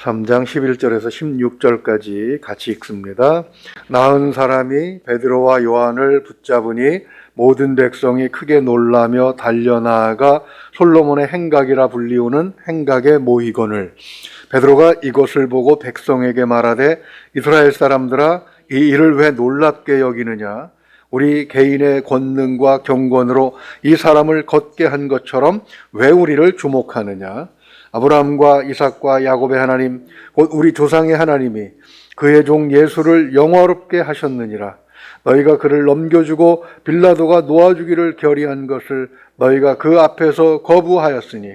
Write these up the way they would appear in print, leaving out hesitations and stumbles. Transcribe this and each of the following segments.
3장 11절에서 16절까지 같이 읽습니다. 나은 사람이 베드로와 요한을 붙잡으니 모든 백성이 크게 놀라며 달려나아가 솔로몬의 행각이라 불리우는 행각에 모이거늘 베드로가 이것을 보고 백성에게 말하되 이스라엘 사람들아 이 일을 왜 놀랍게 여기느냐 우리 개인의 권능과 경건으로 이 사람을 걷게 한 것처럼 왜 우리를 주목하느냐 아브라함과 이삭과 야곱의 하나님 곧 우리 조상의 하나님이 그의 종 예수를 영화롭게 하셨느니라. 너희가 그를 넘겨주고 빌라도가 놓아주기를 결의한 것을 너희가 그 앞에서 거부하였으니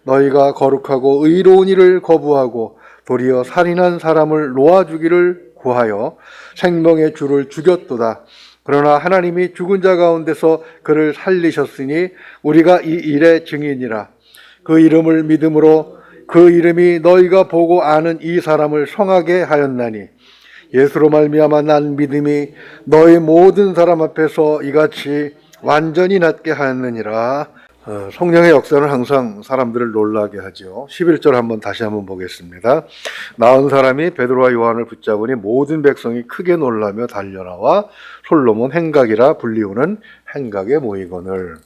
너희가 거룩하고 의로운 일을 거부하고 도리어 살인한 사람을 놓아주기를 구하여 생명의 주를 죽였도다. 그러나 하나님이 죽은 자 가운데서 그를 살리셨으니 우리가 이 일의 증인이라. 그 이름을 믿음으로 그 이름이 너희가 보고 아는 이 사람을 성하게 하였나니 예수로 말미암아 난 믿음이 너희 모든 사람 앞에서 이같이 완전히 낫게 하였느니라. 성령의 역사는 항상 사람들을 놀라게 하죠. 11절 다시 한번 보겠습니다. 나은 사람이 베드로와 요한을 붙잡으니 모든 백성이 크게 놀라며 달려나와 솔로몬 행각이라 불리우는 행각에 모이거늘.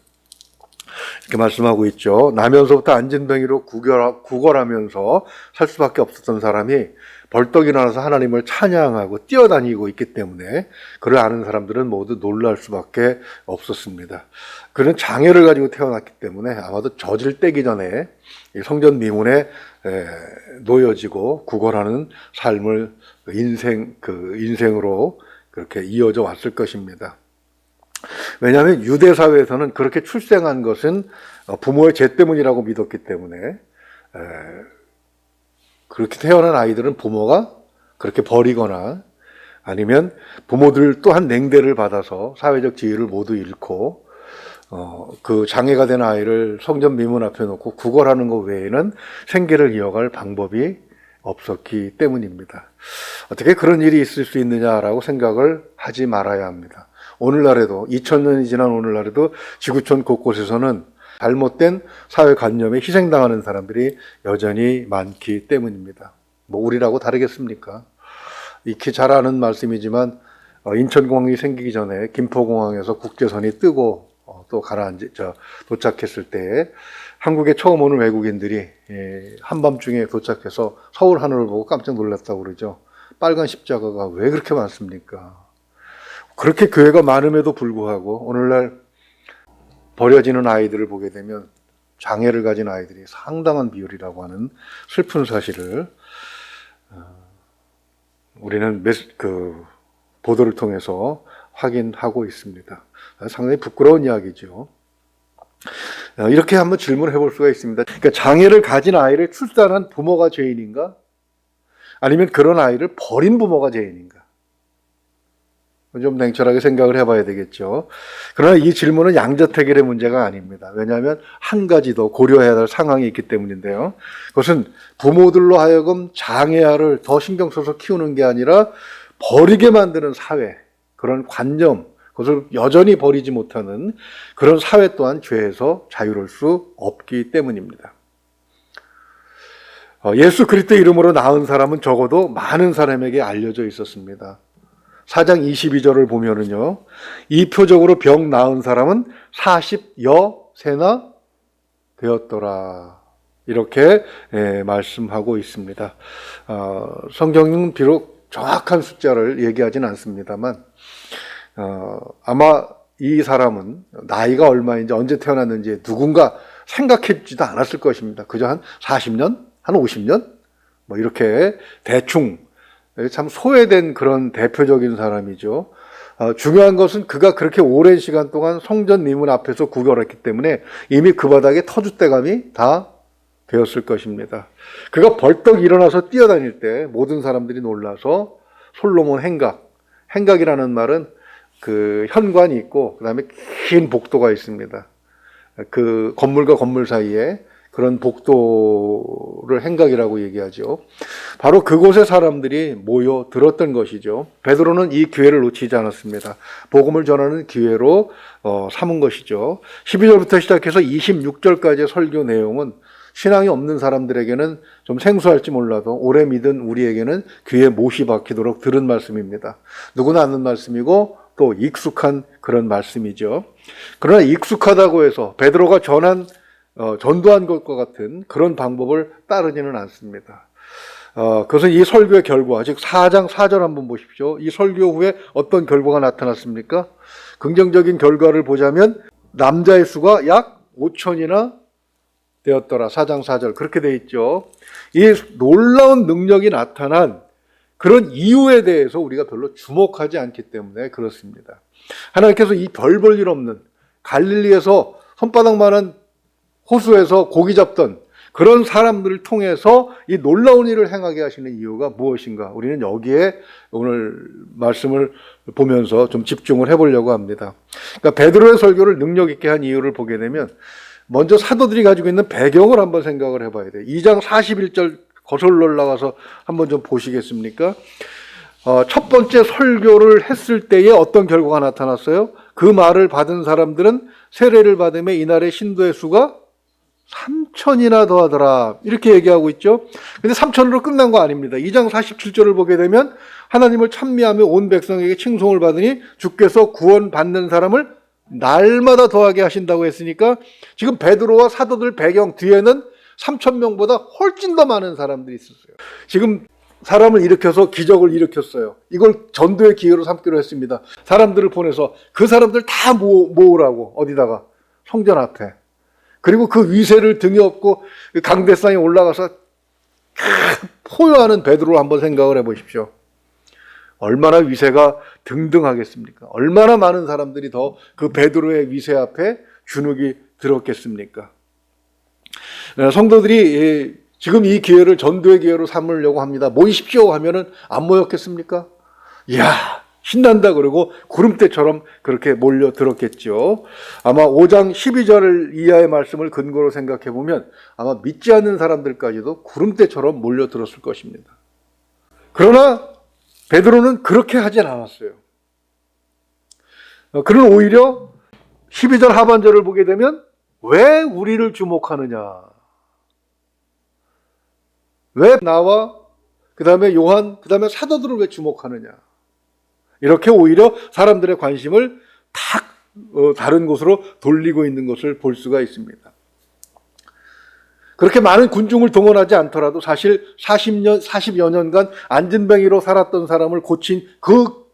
이렇게 말씀하고 있죠. 나면서부터 안진뱅이로 구걸하면서 살 수밖에 없었던 사람이 벌떡 일어나서 하나님을 찬양하고 뛰어다니고 있기 때문에 그를 아는 사람들은 모두 놀랄 수밖에 없었습니다. 그는 장애를 가지고 태어났기 때문에 아마도 젖을 떼기 전에 성전 미문에 놓여지고 구걸하는 삶을 인생으로 그렇게 이어져 왔을 것입니다. 왜냐하면 유대 사회에서는 그렇게 출생한 것은 부모의 죄 때문이라고 믿었기 때문에 그렇게 태어난 아이들은 부모가 그렇게 버리거나 아니면 부모들 또한 냉대를 받아서 사회적 지위를 모두 잃고 그 장애가 된 아이를 성전 미문 앞에 놓고 구걸하는 것 외에는 생계를 이어갈 방법이 없었기 때문입니다. 어떻게 그런 일이 있을 수 있느냐라고 생각을 하지 말아야 합니다. 오늘날에도 2000년이 지난 오늘날에도 지구촌 곳곳에서는 잘못된 사회관념에 희생당하는 사람들이 여전히 많기 때문입니다. 우리라고 다르겠습니까? 익히 잘 아는 말씀이지만 인천공항이 생기기 전에 김포공항에서 국제선이 뜨고 또 도착했을 때 한국에 처음 오는 외국인들이 한밤중에 도착해서 서울 하늘을 보고 깜짝 놀랐다고 그러죠. 빨간 십자가가 왜 그렇게 많습니까? 그렇게 교회가 많음에도 불구하고 오늘날 버려지는 아이들을 보게 되면 장애를 가진 아이들이 상당한 비율이라고 하는 슬픈 사실을 우리는 보도를 통해서 확인하고 있습니다. 상당히 부끄러운 이야기죠. 이렇게 한번 질문을 해볼 수가 있습니다. 그러니까 장애를 가진 아이를 출산한 부모가 죄인인가? 아니면 그런 아이를 버린 부모가 죄인인가? 좀 냉철하게 생각을 해봐야 되겠죠. 그러나 이 질문은 양자택일의 문제가 아닙니다. 왜냐하면 한 가지 더 고려해야 할 상황이 있기 때문인데요. 그것은 부모들로 하여금 장애아를 더 신경 써서 키우는 게 아니라 버리게 만드는 사회, 그런 관념, 그것을 여전히 버리지 못하는 그런 사회 또한 죄에서 자유로울 수 없기 때문입니다. 예수 그리스도의 이름으로 낳은 사람은 적어도 많은 사람에게 알려져 있었습니다. 4장 22절을 보면은요, 이 표적으로 병 나은 사람은 40여 세나 되었더라. 이렇게 말씀하고 있습니다. 성경은 비록 정확한 숫자를 얘기하지는 않습니다만, 아마 이 사람은 나이가 얼마인지 언제 태어났는지 누군가 생각해주지도 않았을 것입니다. 그저 한 40년? 한 50년? 이렇게 대충 참 소외된 그런 대표적인 사람이죠. 중요한 것은 그가 그렇게 오랜 시간 동안 성전 미문 앞에서 구걸했기 때문에 이미 그 바닥에 터줏대감이 다 되었을 것입니다. 그가 벌떡 일어나서 뛰어다닐 때 모든 사람들이 놀라서 솔로몬 행각이라는 말은 그 현관이 있고 그 다음에 긴 복도가 있습니다. 그 건물과 건물 사이에 그런 복도를 행각이라고 얘기하죠. 바로 그곳에 사람들이 모여 들었던 것이죠. 베드로는 이 기회를 놓치지 않았습니다. 복음을 전하는 기회로 삼은 것이죠. 12절부터 시작해서 26절까지의 설교 내용은 신앙이 없는 사람들에게는 좀 생소할지 몰라도 오래 믿은 우리에게는 귀에 못이 박히도록 들은 말씀입니다. 누구나 아는 말씀이고 또 익숙한 그런 말씀이죠. 그러나 익숙하다고 해서 베드로가 전도한 것과 같은 그런 방법을 따르지는 않습니다. 그것은 이 설교의 결과, 즉 4장 4절 한번 보십시오. 이 설교 후에 어떤 결과가 나타났습니까? 긍정적인 결과를 보자면 남자의 수가 약 5천이나 되었더라. 4장 4절 그렇게 돼 있죠. 이 놀라운 능력이 나타난 그런 이유에 대해서 우리가 별로 주목하지 않기 때문에 그렇습니다. 하나님께서 이 별 볼 일 없는 갈릴리에서 손바닥만한 호수에서 고기 잡던 그런 사람들을 통해서 이 놀라운 일을 행하게 하시는 이유가 무엇인가? 우리는 여기에 오늘 말씀을 보면서 좀 집중을 해보려고 합니다. 그러니까 베드로의 설교를 능력 있게 한 이유를 보게 되면 먼저 사도들이 가지고 있는 배경을 한번 생각을 해봐야 돼요. 2장 41절 거슬러 올라가서 한번 좀 보시겠습니까? 첫 번째 설교를 했을 때에 어떤 결과가 나타났어요? 그 말을 받은 사람들은 세례를 받으며 이날의 신도의 수가 3천이나 더하더라. 이렇게 얘기하고 있죠. 근데 3천으로 끝난 거 아닙니다. 2장 47절을 보게 되면 하나님을 찬미하며 온 백성에게 칭송을 받으니 주께서 구원받는 사람을 날마다 더하게 하신다고 했으니까 지금 베드로와 사도들 배경 뒤에는 3천 명보다 훨씬 더 많은 사람들이 있었어요. 지금 사람을 일으켜서 기적을 일으켰어요. 이걸 전도의 기회로 삼기로 했습니다. 사람들을 보내서 그 사람들 다 모으라고 어디다가 성전 앞에. 그리고 그 위세를 등에 업고 강대상에 올라가서 포효하는 베드로를 한번 생각을 해보십시오. 얼마나 위세가 등등하겠습니까? 얼마나 많은 사람들이 더 그 베드로의 위세 앞에 주눅이 들었겠습니까? 성도들이 지금 이 기회를 전도의 기회로 삼으려고 합니다. 모이십시오 하면은 안 모였겠습니까? 이야, 신난다 그러고 구름대처럼 그렇게 몰려들었겠죠. 아마 5장 12절 이하의 말씀을 근거로 생각해 보면 아마 믿지 않는 사람들까지도 구름대처럼 몰려들었을 것입니다. 그러나 베드로는 그렇게 하진 않았어요. 그는 오히려 12절 하반절을 보게 되면 왜 우리를 주목하느냐? 왜 나와 그 다음에 요한 그 다음에 사도들을 왜 주목하느냐? 이렇게 오히려 사람들의 관심을 다른 곳으로 돌리고 있는 것을 볼 수가 있습니다. 그렇게 많은 군중을 동원하지 않더라도 사실 40여 년간 안진뱅이로 살았던 사람을 고친 그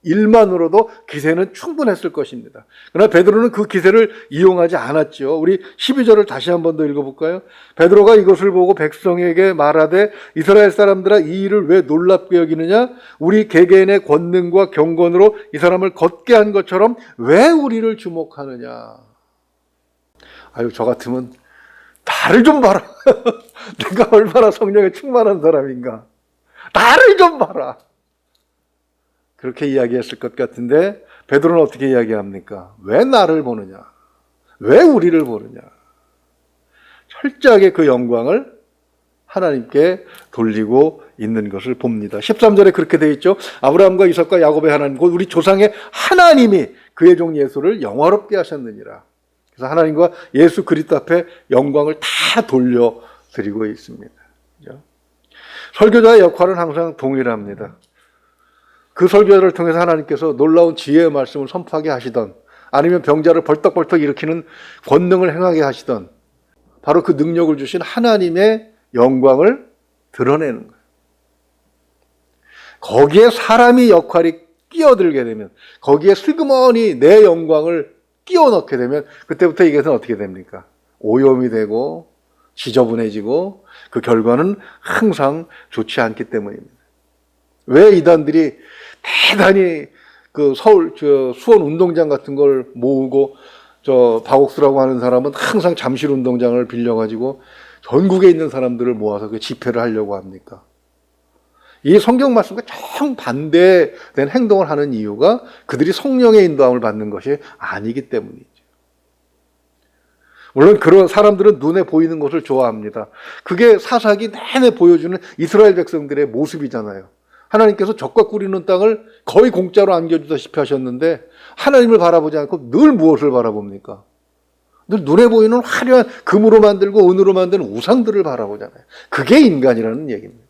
일만으로도 기세는 충분했을 것입니다. 그러나 베드로는 그 기세를 이용하지 않았죠. 우리 12절을 다시 한 번 더 읽어볼까요? 베드로가 이것을 보고 백성에게 말하되 이스라엘 사람들아 이 일을 왜 놀랍게 여기느냐? 우리 개개인의 권능과 경건으로 이 사람을 걷게 한 것처럼 왜 우리를 주목하느냐? 아유, 저 같으면 나를 좀 봐라. 내가 얼마나 성령에 충만한 사람인가. 나를 좀 봐라. 그렇게 이야기했을 것 같은데 베드로는 어떻게 이야기합니까? 왜 나를 보느냐? 왜 우리를 보느냐? 철저하게 그 영광을 하나님께 돌리고 있는 것을 봅니다. 13절에 그렇게 되어 있죠. 아브라함과 이삭과 야곱의 하나님 곧 우리 조상의 하나님이 그의 종 예수를 영화롭게 하셨느니라. 그래서 하나님과 예수 그리스도 앞에 영광을 다 돌려드리고 있습니다. 그렇죠? 설교자의 역할은 항상 동일합니다. 그 설교를 통해서 하나님께서 놀라운 지혜의 말씀을 선포하게 하시던 아니면 병자를 벌떡벌떡 일으키는 권능을 행하게 하시던 바로 그 능력을 주신 하나님의 영광을 드러내는 거예요. 거기에 사람이 역할이 끼어들게 되면 거기에 슬그머니 내 영광을 끼워 넣게 되면 그때부터 이것은 어떻게 됩니까? 오염이 되고 지저분해지고 그 결과는 항상 좋지 않기 때문입니다. 왜 이단들이 대단히 그 수원 운동장 같은 걸 모으고 박옥수라고 하는 사람은 항상 잠실 운동장을 빌려가지고 전국에 있는 사람들을 모아서 그 집회를 하려고 합니까? 이 성경 말씀과 정반대된 행동을 하는 이유가 그들이 성령의 인도함을 받는 것이 아니기 때문이죠. 물론 그런 사람들은 눈에 보이는 것을 좋아합니다. 그게 사사기 내내 보여주는 이스라엘 백성들의 모습이잖아요. 하나님께서 적과 꿀이는 땅을 거의 공짜로 안겨주다시피 하셨는데 하나님을 바라보지 않고 늘 무엇을 바라봅니까? 늘 눈에 보이는 화려한 금으로 만들고 은으로 만드는 우상들을 바라보잖아요. 그게 인간이라는 얘기입니다.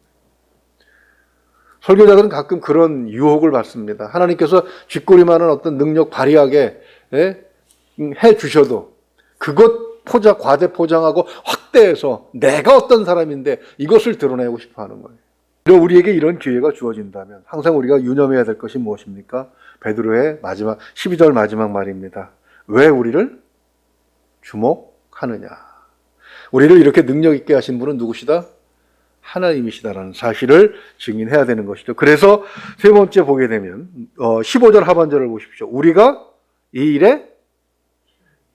설교자들은 가끔 그런 유혹을 받습니다. 하나님께서 쥐꼬리 많은 어떤 능력 발휘하게 해 주셔도 그것 과대 포장하고 확대해서 내가 어떤 사람인데 이것을 드러내고 싶어 하는 거예요. 우리에게 이런 기회가 주어진다면 항상 우리가 유념해야 될 것이 무엇입니까? 베드로의 마지막 12절 마지막 말입니다. 왜 우리를 주목하느냐? 우리를 이렇게 능력 있게 하신 분은 누구시다? 하나님이시다라는 사실을 증인해야 되는 것이죠. 그래서 세 번째 보게 되면 15절 하반절을 보십시오. 우리가 이 일에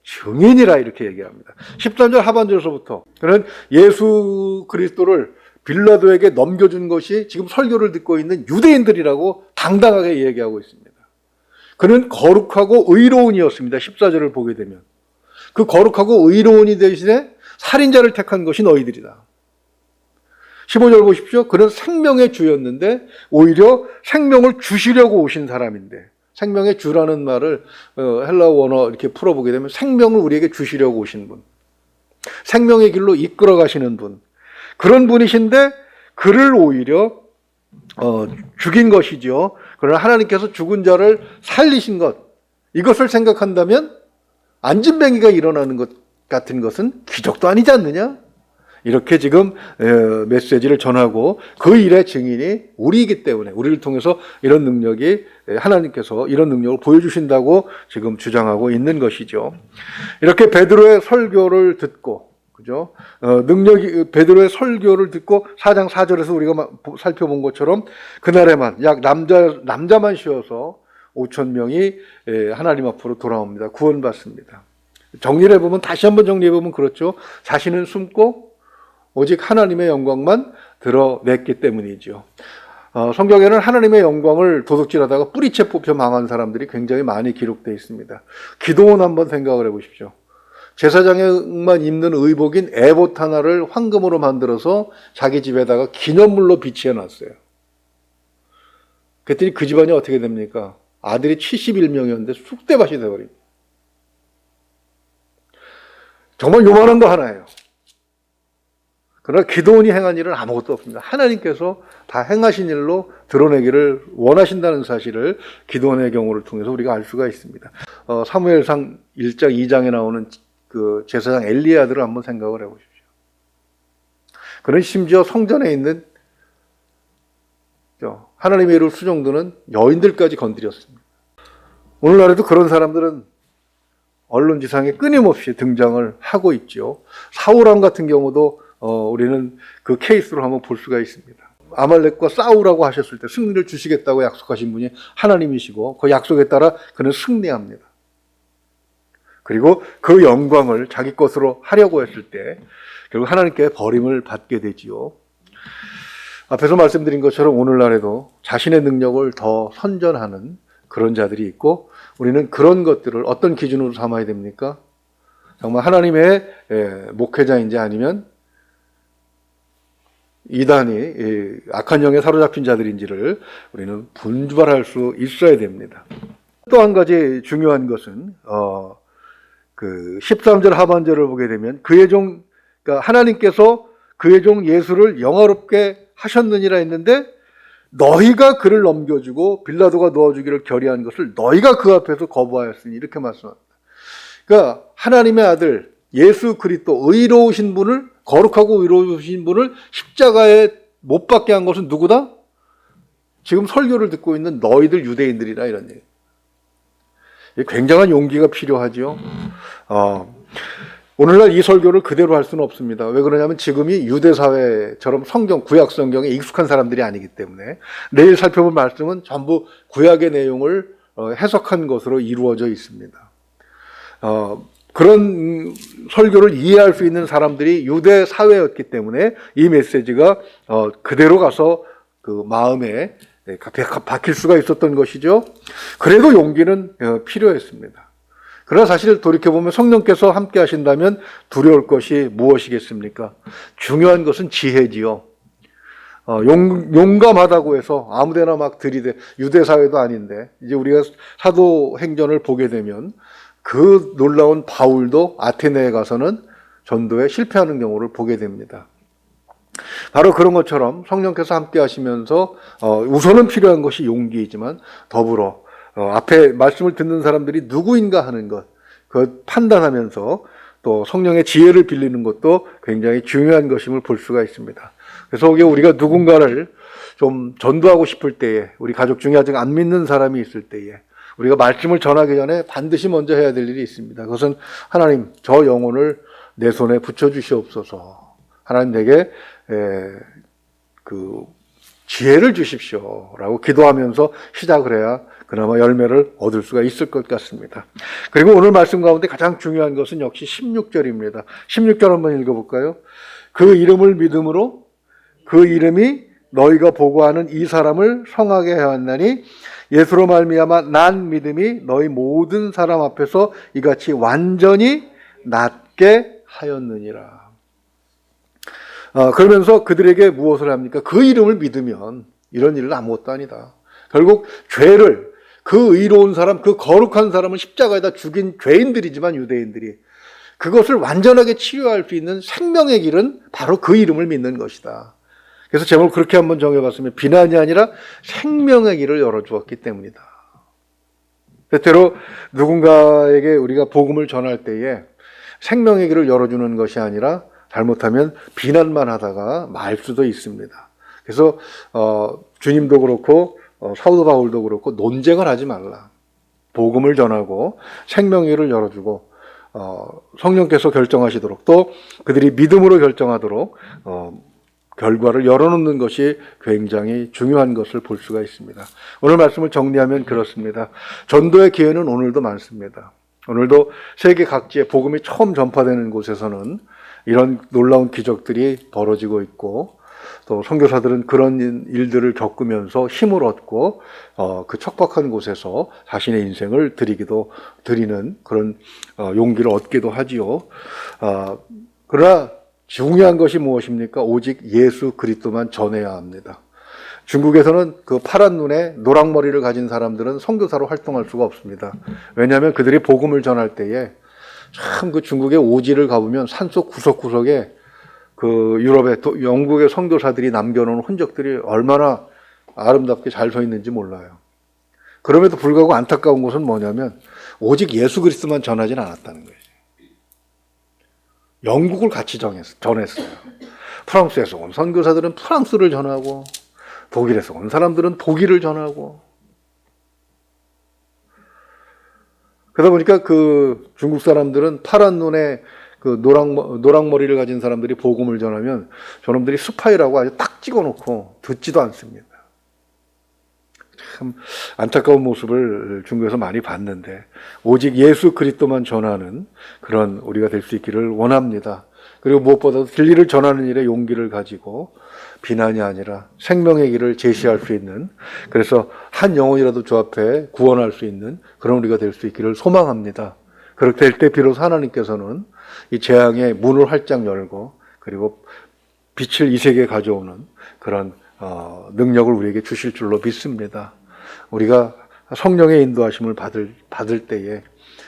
증인이라 이렇게 얘기합니다. 13절 하반절에서부터 그는 예수 그리스도를 빌라도에게 넘겨준 것이 지금 설교를 듣고 있는 유대인들이라고 당당하게 얘기하고 있습니다. 그는 거룩하고 의로운이었습니다. 14절을 보게 되면 그 거룩하고 의로운이 대신에 살인자를 택한 것이 너희들이다. 15절 보십시오. 그는 생명의 주였는데 오히려 생명을 주시려고 오신 사람인데, 생명의 주라는 말을 헬라어 원어 이렇게 풀어보게 되면 생명을 우리에게 주시려고 오신 분, 생명의 길로 이끌어 가시는 분, 그런 분이신데 그를 오히려 죽인 것이죠. 그러나 하나님께서 죽은 자를 살리신 것, 이것을 생각한다면 안진뱅이가 일어나는 것 같은 것은 기적도 아니지 않느냐? 이렇게 지금 메시지를 전하고 그 일의 증인이 우리이기 때문에 우리를 통해서 이런 능력이 하나님께서 이런 능력을 보여주신다고 지금 주장하고 있는 것이죠. 이렇게 베드로의 설교를 듣고, 그죠? 베드로의 설교를 듣고 4장 4절에서 우리가 살펴본 것처럼 그날에만 약 남자만 쉬어서 5천 명이 하나님 앞으로 돌아옵니다. 구원받습니다. 정리를 해보면, 다시 한번 정리해보면 그렇죠. 자신은 숨고 오직 하나님의 영광만 드러냈기 때문이죠. 성경에는 하나님의 영광을 도둑질하다가 뿌리채 뽑혀 망한 사람들이 굉장히 많이 기록되어 있습니다. 기도원 한번 생각을 해보십시오. 제사장만 입는 의복인 에봇 하나를 황금으로 만들어서 자기 집에다가 기념물로 비치해 놨어요. 그랬더니 그 집안이 어떻게 됩니까? 아들이 71명이었는데 쑥대밭이 되어버립니다. 정말 요만한 거 하나예요. 그러나 기도원이 행한 일은 아무것도 없습니다. 하나님께서 다 행하신 일로 드러내기를 원하신다는 사실을 기도원의 경우를 통해서 우리가 알 수가 있습니다. 사무엘상 1장 2장에 나오는 그 제사장 엘리야들을 한번 생각을 해보십시오. 그는 심지어 성전에 있는 하나님의 이름을 수종드는 여인들까지 건드렸습니다. 오늘날에도 그런 사람들은 언론지상에 끊임없이 등장을 하고 있죠. 사울왕 같은 경우도 우리는 그 케이스로 한번 볼 수가 있습니다. 아말렉과 싸우라고 하셨을 때 승리를 주시겠다고 약속하신 분이 하나님이시고 그 약속에 따라 그는 승리합니다. 그리고 그 영광을 자기 것으로 하려고 했을 때 결국 하나님께 버림을 받게 되지요. 앞에서 말씀드린 것처럼 오늘날에도 자신의 능력을 더 선전하는 그런 자들이 있고, 우리는 그런 것들을 어떤 기준으로 삼아야 됩니까? 정말 하나님의 목회자인지 아니면 이단이 악한 영에 사로잡힌 자들인지를 우리는 분별할 수 있어야 됩니다. 또 한 가지 중요한 것은 그 13절 하반절을 보게 되면 그러니까 하나님께서 그의 종 예수를 영화롭게 하셨느니라 했는데 너희가 그를 넘겨주고 빌라도가 놓아주기를 결의한 것을 너희가 그 앞에서 거부하였으니, 이렇게 말씀합니다. 그러니까 하나님의 아들 예수 그리스도, 의로우신 분을, 거룩하고 의로우신 분을 십자가에 못 박게 한 것은 누구다? 지금 설교를 듣고 있는 너희들 유대인들이라, 이런 얘기. 굉장한 용기가 필요하죠. 오늘날 이 설교를 그대로 할 수는 없습니다. 왜 그러냐면 지금이 유대사회처럼 구약 성경에 익숙한 사람들이 아니기 때문에 내일 살펴볼 말씀은 전부 구약의 내용을 해석한 것으로 이루어져 있습니다. 그런 설교를 이해할 수 있는 사람들이 유대 사회였기 때문에 이 메시지가 그대로 가서 그 마음에 박힐 수가 있었던 것이죠. 그래도 용기는 필요했습니다. 그러나 사실 돌이켜보면 성령께서 함께 하신다면 두려울 것이 무엇이겠습니까? 중요한 것은 지혜지요. 용감하다고 해서 아무데나 막 들이대, 유대사회도 아닌데, 이제 우리가 사도행전을 보게 되면 그 놀라운 바울도 아테네에 가서는 전도에 실패하는 경우를 보게 됩니다. 바로 그런 것처럼 성령께서 함께 하시면서 우선은 필요한 것이 용기이지만 더불어 앞에 말씀을 듣는 사람들이 누구인가 하는 것, 그 판단하면서 또 성령의 지혜를 빌리는 것도 굉장히 중요한 것임을 볼 수가 있습니다. 그래서 우리가 누군가를 좀 전도하고 싶을 때에, 우리 가족 중에 아직 안 믿는 사람이 있을 때에 우리가 말씀을 전하기 전에 반드시 먼저 해야 될 일이 있습니다. 그것은 하나님, 저 영혼을 내 손에 붙여주시옵소서. 하나님 내게 그 지혜를 주십시오라고 기도하면서 시작을 해야 그나마 열매를 얻을 수가 있을 것 같습니다. 그리고 오늘 말씀 가운데 가장 중요한 것은 역시 16절입니다. 16절 한번 읽어볼까요? 그 이름을 믿음으로 그 이름이 너희가 보고하는 이 사람을 성하게 하였나니 예수로 말미암아 난 믿음이 너희 모든 사람 앞에서 이같이 완전히 낫게 하였느니라. 그러면서 그들에게 무엇을 합니까? 그 이름을 믿으면 이런 일은 아무것도 아니다. 결국 죄를, 그 의로운 사람, 그 거룩한 사람을 십자가에다 죽인 죄인들이지만 유대인들이 그것을 완전하게 치유할 수 있는 생명의 길은 바로 그 이름을 믿는 것이다. 그래서 제목을 그렇게 한번 정해봤으면 비난이 아니라 생명의 길을 열어주었기 때문이다. 때때로 누군가에게 우리가 복음을 전할 때에 생명의 길을 열어주는 것이 아니라 잘못하면 비난만 하다가 말 수도 있습니다. 그래서 주님도 그렇고 사도 바울도 그렇고 논쟁을 하지 말라. 복음을 전하고 생명의 길을 열어주고 성령께서 결정하시도록 또 그들이 믿음으로 결정하도록 결과를 열어놓는 것이 굉장히 중요한 것을 볼 수가 있습니다. 오늘 말씀을 정리하면 그렇습니다. 전도의 기회는 오늘도 많습니다. 오늘도 세계 각지에 복음이 처음 전파되는 곳에서는 이런 놀라운 기적들이 벌어지고 있고 또 선교사들은 그런 일들을 겪으면서 힘을 얻고 그 척박한 곳에서 자신의 인생을 드리는 그런 용기를 얻기도 하지요. 그러나 중요한 것이 무엇입니까? 오직 예수 그리스도만 전해야 합니다. 중국에서는 그 파란 눈에 노랑머리를 가진 사람들은 선교사로 활동할 수가 없습니다. 왜냐하면 그들이 복음을 전할 때에 참 그 중국의 오지를 가보면 산속 구석구석에 그 유럽의 영국의 선교사들이 남겨놓은 흔적들이 얼마나 아름답게 잘 서 있는지 몰라요. 그럼에도 불구하고 안타까운 것은 뭐냐면 오직 예수 그리스도만 전하진 않았다는 거예요. 영국을 같이 전했어요. 프랑스에서 온 선교사들은 프랑스를 전하고 독일에서 온 사람들은 독일을 전하고 그러다 보니까 그 중국 사람들은 파란 눈에 그 노랑머리를 가진 사람들이 복음을 전하면 저놈들이 스파이라고 아주 딱 찍어놓고 듣지도 않습니다. 참 안타까운 모습을 중국에서 많이 봤는데 오직 예수 그리스도만 전하는 그런 우리가 될 수 있기를 원합니다. 그리고 무엇보다도 진리를 전하는 일에 용기를 가지고 비난이 아니라 생명의 길을 제시할 수 있는, 그래서 한 영혼이라도 주 앞에 구원할 수 있는 그런 우리가 될 수 있기를 소망합니다. 그렇게 될 때 비로소 하나님께서는 이 재앙의 문을 활짝 열고 그리고 빛을 이 세계에 가져오는 그런 능력을 우리에게 주실 줄로 믿습니다. 우리가 성령의 인도하심을 받을 때에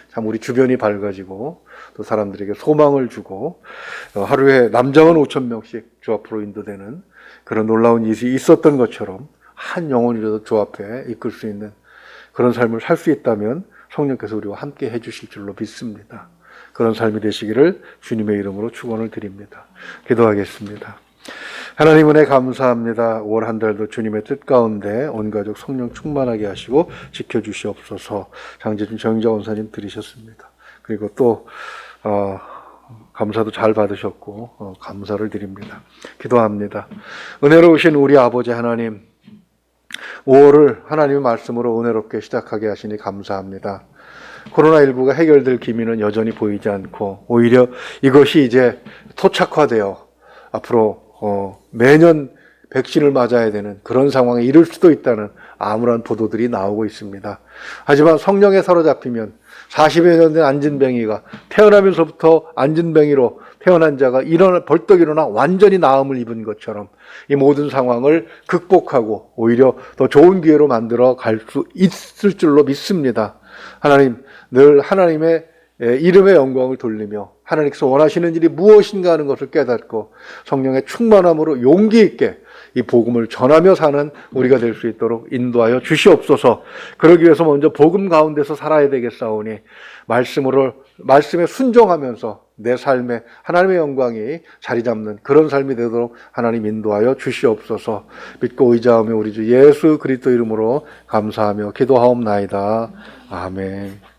참 우리 주변이 밝아지고 또 사람들에게 소망을 주고 하루에 남자만 5,000명씩 주 앞으로 인도되는 그런 놀라운 일이 있었던 것처럼 한 영혼이라도 주 앞에 이끌 수 있는 그런 삶을 살 수 있다면 성령께서 우리와 함께 해주실 줄로 믿습니다. 그런 삶이 되시기를 주님의 이름으로 축원을 드립니다. 기도하겠습니다. 하나님 은혜 감사합니다. 올 한 달도 주님의 뜻 가운데 온 가족 성령 충만하게 하시고 지켜주시옵소서. 장재준 정의자 원사님 들으셨습니다. 그리고 또 감사도 잘 받으셨고 감사를 드립니다. 기도합니다. 은혜로우신 우리 아버지 하나님, 5월을 하나님의 말씀으로 은혜롭게 시작하게 하시니 감사합니다. 코로나19가 해결될 기미는 여전히 보이지 않고 오히려 이것이 이제 토착화되어 앞으로 매년 백신을 맞아야 되는 그런 상황에 이를 수도 있다는 암울한 보도들이 나오고 있습니다. 하지만 성령에 사로잡히면 40여 년 된 안진뱅이가 태어나면서부터 안진뱅이로 태어난 자가 벌떡 일어나 완전히 나음을 입은 것처럼 이 모든 상황을 극복하고 오히려 더 좋은 기회로 만들어 갈 수 있을 줄로 믿습니다. 하나님, 늘 하나님의 이름의 영광을 돌리며 하나님께서 원하시는 일이 무엇인가 하는 것을 깨닫고 성령의 충만함으로 용기 있게 이 복음을 전하며 사는 우리가 될 수 있도록 인도하여 주시옵소서. 그러기 위해서 먼저 복음 가운데서 살아야 되겠사오니 말씀에 순종하면서 내 삶에 하나님의 영광이 자리 잡는 그런 삶이 되도록 하나님 인도하여 주시옵소서. 믿고 의지하며 우리 주 예수 그리스도 이름으로 감사하며 기도하옵나이다. 아멘.